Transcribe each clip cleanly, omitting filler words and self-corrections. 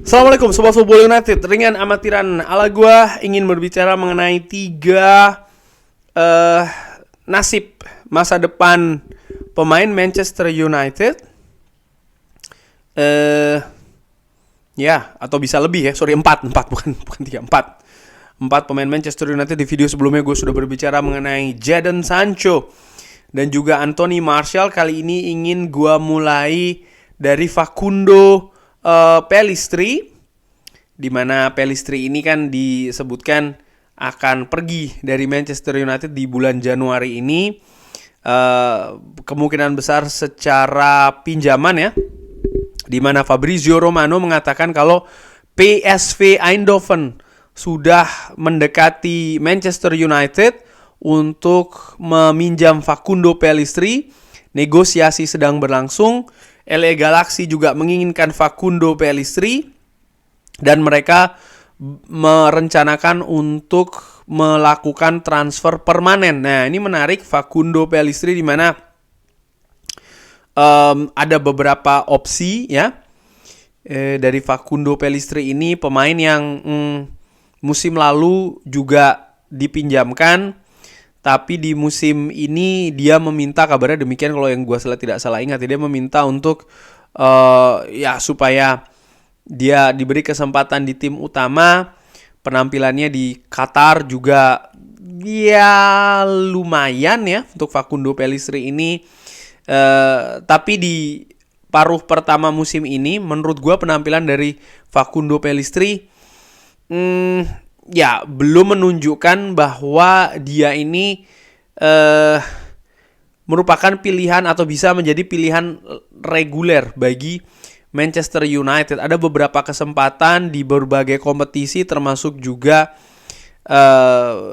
Assalamualaikum Sobat Football United. Ringan amatiran ala gua ingin berbicara mengenai tiga nasib masa depan pemain Manchester United. Ya, atau bisa lebih ya. Sorry, 4 bukan 3, 4. 4 pemain Manchester United. Di video sebelumnya gue sudah berbicara mengenai Jadon Sancho dan juga Anthony Martial. Kali ini ingin gue mulai dari Facundo Pellistri, di mana Pellistri ini kan disebutkan akan pergi dari Manchester United di bulan Januari ini. Kemungkinan besar secara pinjaman ya, di mana Fabrizio Romano mengatakan kalau PSV Eindhoven sudah mendekati Manchester United untuk meminjam Facundo Pellistri. Negosiasi sedang berlangsung. LA Galaxy juga menginginkan Facundo Pellistri dan mereka merencanakan untuk melakukan transfer permanen. Nah, ini menarik, Facundo Pellistri, di mana ada beberapa opsi ya dari Facundo Pellistri ini, pemain yang musim lalu juga dipinjamkan, tapi di musim ini dia meminta, kabarnya demikian kalau yang gue tidak salah ingat, dia meminta untuk supaya dia diberi kesempatan di tim utama. Penampilannya di Qatar juga ya lumayan ya untuk Facundo Pellistri ini. Tapi di paruh pertama musim ini menurut gue penampilan dari Facundo Pellistri belum menunjukkan bahwa dia ini merupakan pilihan atau bisa menjadi pilihan reguler bagi Manchester United. Ada beberapa kesempatan di berbagai kompetisi, termasuk juga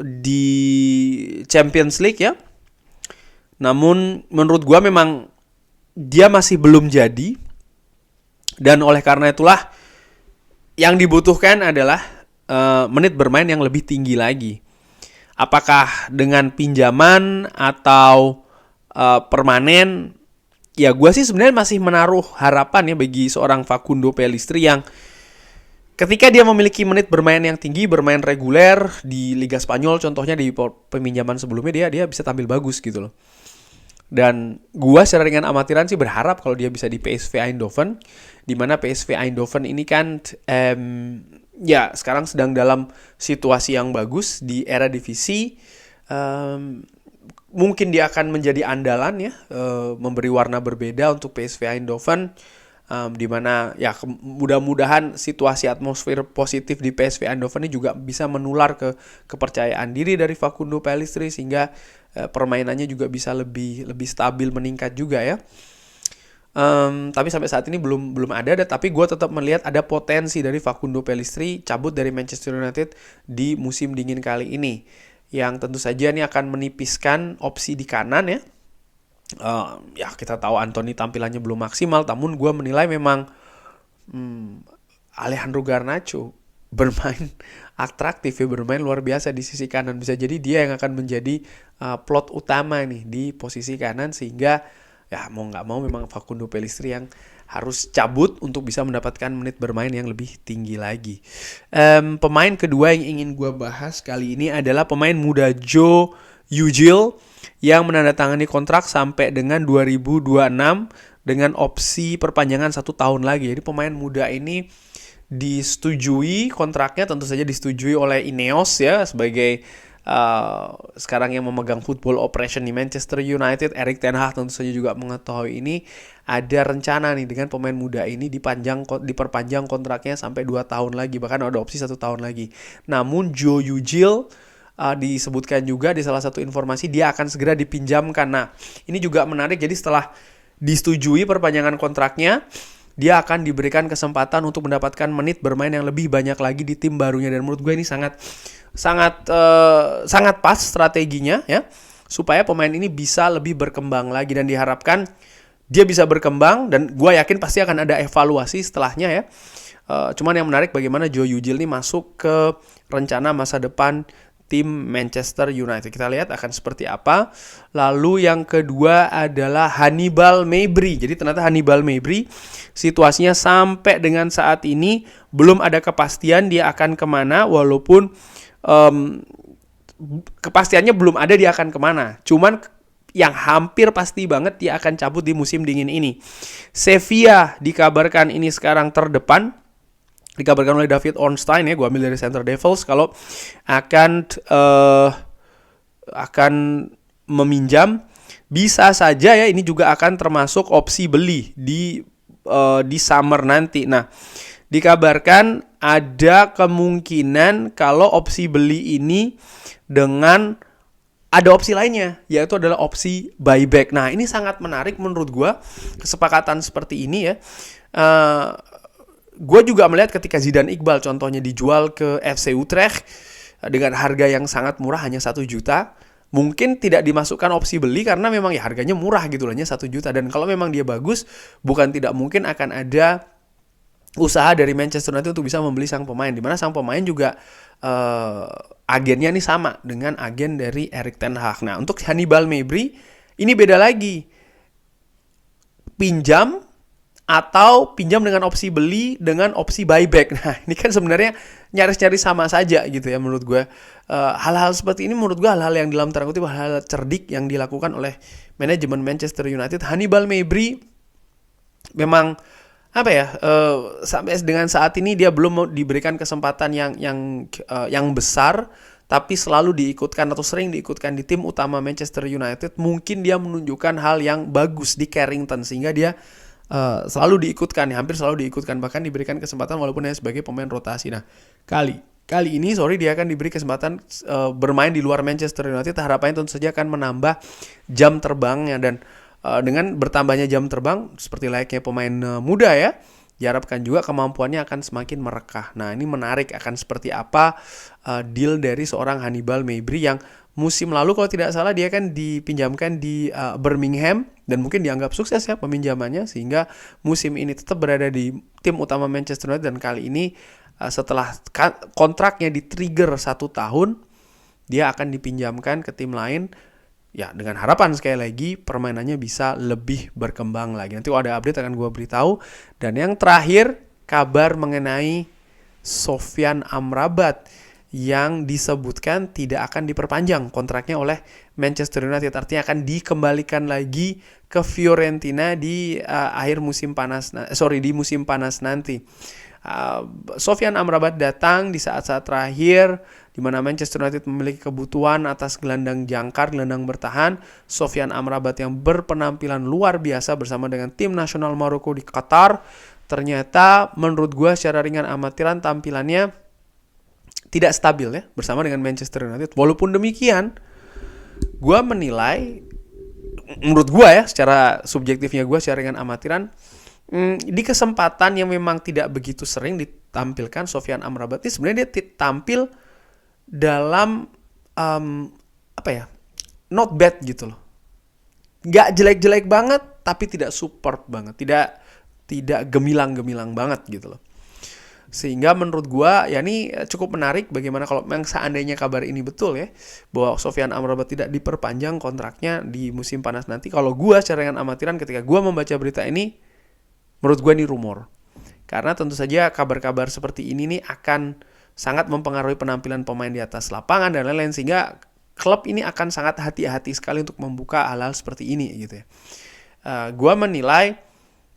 di Champions League ya. Namun menurut gue memang dia masih belum jadi. Dan oleh karena itulah yang dibutuhkan adalah menit bermain yang lebih tinggi lagi. Apakah dengan pinjaman atau permanen? Ya gue sih sebenarnya masih menaruh harapan ya bagi seorang Facundo Pellistri yang ketika dia memiliki menit bermain yang tinggi, bermain reguler di Liga Spanyol, contohnya di peminjaman sebelumnya dia bisa tampil bagus gitu loh. Dan gue secara ringan amatiran sih berharap kalau dia bisa di PSV Eindhoven, di mana PSV Eindhoven ini kan sekarang sedang dalam situasi yang bagus di era divisi. Mungkin dia akan menjadi andalan ya, memberi warna berbeda untuk PSV Eindhoven, di mana ya mudah-mudahan situasi atmosfer positif di PSV Eindhoven ini juga bisa menular ke kepercayaan diri dari Facundo Pellistri, sehingga permainannya juga bisa lebih stabil, meningkat juga ya. Tapi sampai saat ini belum ada, tapi gue tetap melihat ada potensi dari Facundo Pellistri cabut dari Manchester United di musim dingin kali ini, yang tentu saja ini akan menipiskan opsi di kanan ya. Kita tahu Anthony tampilannya belum maksimal, namun gue menilai memang Alejandro Garnacho bermain atraktif ya, bermain luar biasa di sisi kanan. Bisa jadi dia yang akan menjadi plot utama nih di posisi kanan, sehingga ya mau nggak mau memang Facundo Pellistri yang harus cabut untuk bisa mendapatkan menit bermain yang lebih tinggi lagi. Pemain kedua yang ingin gue bahas kali ini adalah pemain muda Joe Ugil yang menandatangani kontrak sampai dengan 2026 dengan opsi perpanjangan 1 tahun lagi. Jadi pemain muda ini disetujui kontraknya, tentu saja disetujui oleh Ineos ya, sebagai sekarang yang memegang football operation di Manchester United. Erik ten Hag tentu saja juga mengetahui ini. Ada rencana nih dengan pemain muda ini diperpanjang kontraknya sampai 2 tahun lagi, bahkan ada opsi 1 tahun lagi. Namun Joe Ugil disebutkan juga di salah satu informasi dia akan segera dipinjamkan. Nah, ini juga menarik. Jadi setelah disetujui perpanjangan kontraknya, dia akan diberikan kesempatan untuk mendapatkan menit bermain yang lebih banyak lagi di tim barunya. Dan menurut gue ini sangat pas strateginya ya, supaya pemain ini bisa lebih berkembang lagi, dan diharapkan dia bisa berkembang, dan gue yakin pasti akan ada evaluasi setelahnya ya. Cuman yang menarik bagaimana Joe Ugil ini masuk ke rencana masa depan tim Manchester United. Kita lihat akan seperti apa. Lalu yang kedua adalah Hannibal Mejbri. Jadi ternyata Hannibal Mejbri situasinya sampai dengan saat ini belum ada kepastian dia akan kemana, walaupun kepastiannya belum ada dia akan kemana. Cuman yang hampir pasti banget dia akan cabut di musim dingin ini. Sevilla dikabarkan ini sekarang terdepan. Dikabarkan oleh David Ornstein ya, gue ambil dari Center Devils, kalau akan meminjam, bisa saja ya ini juga akan termasuk opsi beli di summer nanti. Nah, dikabarkan ada kemungkinan kalau opsi beli ini dengan ada opsi lainnya, yaitu adalah opsi buyback. Nah, ini sangat menarik menurut gue, kesepakatan seperti ini ya. Gue juga melihat ketika Zidane Iqbal contohnya dijual ke FC Utrecht dengan harga yang sangat murah, hanya 1 juta. Mungkin tidak dimasukkan opsi beli karena memang ya harganya murah gitu loh, hanya 1 juta. Dan kalau memang dia bagus, bukan tidak mungkin akan ada usaha dari Manchester United untuk bisa membeli sang pemain. Dimana sang pemain juga agennya nih sama dengan agen dari Erik ten Hag. Nah, untuk Hannibal Mejbri ini beda lagi. Pinjam atau pinjam dengan opsi beli dengan opsi buyback. Nah, ini kan sebenarnya nyaris-nyaris sama saja gitu ya menurut gue. Hal-hal seperti ini menurut gue hal-hal yang dalam tanda kutip hal-hal cerdik yang dilakukan oleh manajemen Manchester United. Hannibal Mejbri memang sampai dengan saat ini dia belum diberikan kesempatan yang besar, tapi selalu diikutkan atau sering diikutkan di tim utama Manchester United. Mungkin dia menunjukkan hal yang bagus di Carrington sehingga dia selalu diikutkan, hampir selalu diikutkan, bahkan diberikan kesempatan walaupun hanya sebagai pemain rotasi. Nah, kali ini dia akan diberi kesempatan bermain di luar Manchester United. Harapannya tentu saja akan menambah jam terbangnya, dan dengan bertambahnya jam terbang seperti layaknya pemain muda ya, diharapkan juga kemampuannya akan semakin merekah. Nah, ini menarik akan seperti apa deal dari seorang Hannibal Mejbri yang musim lalu kalau tidak salah dia kan dipinjamkan di Birmingham dan mungkin dianggap sukses ya peminjamannya, sehingga musim ini tetap berada di tim utama Manchester United. Dan kali ini setelah kontraknya di-trigger 1 tahun, dia akan dipinjamkan ke tim lain ya, dengan harapan sekali lagi permainannya bisa lebih berkembang lagi. Nanti kalau ada update akan gue beritahu. Dan yang terakhir, kabar mengenai Sofyan Amrabat yang disebutkan tidak akan diperpanjang kontraknya oleh Manchester United. Artinya akan dikembalikan lagi ke Fiorentina di di musim panas nanti. Sofyan Amrabat datang di saat-saat terakhir di mana Manchester United memiliki kebutuhan atas gelandang jangkar, gelandang bertahan. Sofyan Amrabat yang berpenampilan luar biasa bersama dengan tim nasional Maroko di Qatar. Ternyata menurut gue secara ringan amatiran tampilannya tidak stabil ya bersama dengan Manchester United. Walaupun demikian, gue menilai, menurut gue ya, secara subjektifnya gue secara ringan amatiran, di kesempatan yang memang tidak begitu sering ditampilkan Sofyan Amrabat ini sebenarnya dia tampil dalam not bad gitu loh. Gak jelek-jelek banget tapi tidak superb banget, tidak gemilang-gemilang banget gitu loh. Sehingga menurut gua ya ini cukup menarik bagaimana kalau memang seandainya kabar ini betul ya, bahwa Sofyan Amrabat tidak diperpanjang kontraknya di musim panas nanti. Kalau gua secara dengan amatiran ketika gua membaca berita ini, menurut gua ini rumor. Karena tentu saja kabar-kabar seperti ini nih akan sangat mempengaruhi penampilan pemain di atas lapangan dan lain-lain, sehingga klub ini akan sangat hati-hati sekali untuk membuka hal-hal seperti ini gitu ya. Gua menilai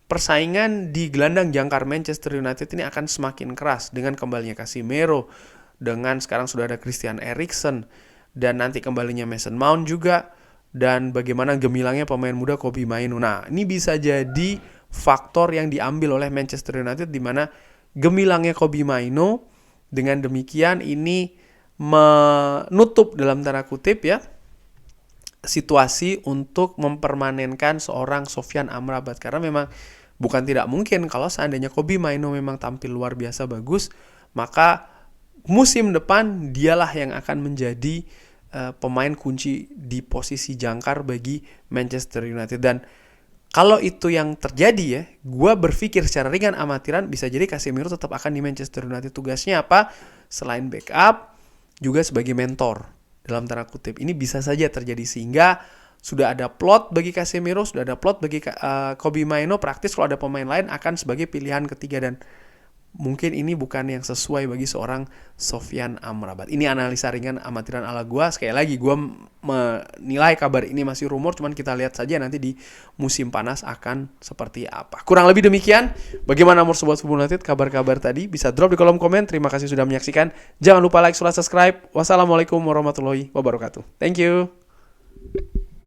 persaingan di gelandang jangkar Manchester United ini akan semakin keras dengan kembalinya Casemiro, dengan sekarang sudah ada Christian Eriksen, dan nanti kembalinya Mason Mount juga, dan bagaimana gemilangnya pemain muda Kobbie Mainoo. Nah, ini bisa jadi faktor yang diambil oleh Manchester United di mana gemilangnya Kobbie Mainoo dengan demikian ini menutup dalam tanda kutip ya situasi untuk mempermanenkan seorang Sofyan Amrabat. Karena memang bukan tidak mungkin kalau seandainya Kobbie Mainoo memang tampil luar biasa bagus, maka musim depan dialah yang akan menjadi pemain kunci di posisi jangkar bagi Manchester United. Dan kalau itu yang terjadi ya, gue berpikir secara ringan amatiran bisa jadi Casemiro tetap akan di Manchester United. Tugasnya apa? Selain backup, juga sebagai mentor dalam tanda kutip. Ini bisa saja terjadi sehingga sudah ada plot bagi Casemiro, sudah ada plot bagi Kobbie Mainoo, praktis kalau ada pemain lain akan sebagai pilihan ketiga dan mungkin ini bukan yang sesuai bagi seorang Sofyan Amrabat. Ini analisa ringan amatiran ala gue. Sekali lagi gue menilai kabar ini masih rumor, cuman kita lihat saja nanti di musim panas akan seperti apa. Kurang lebih demikian. Bagaimana menurut Sobat Football United kabar-kabar tadi? Bisa drop di kolom komen. Terima kasih sudah menyaksikan. Jangan lupa like, subscribe. Wassalamualaikum warahmatullahi wabarakatuh. Thank you.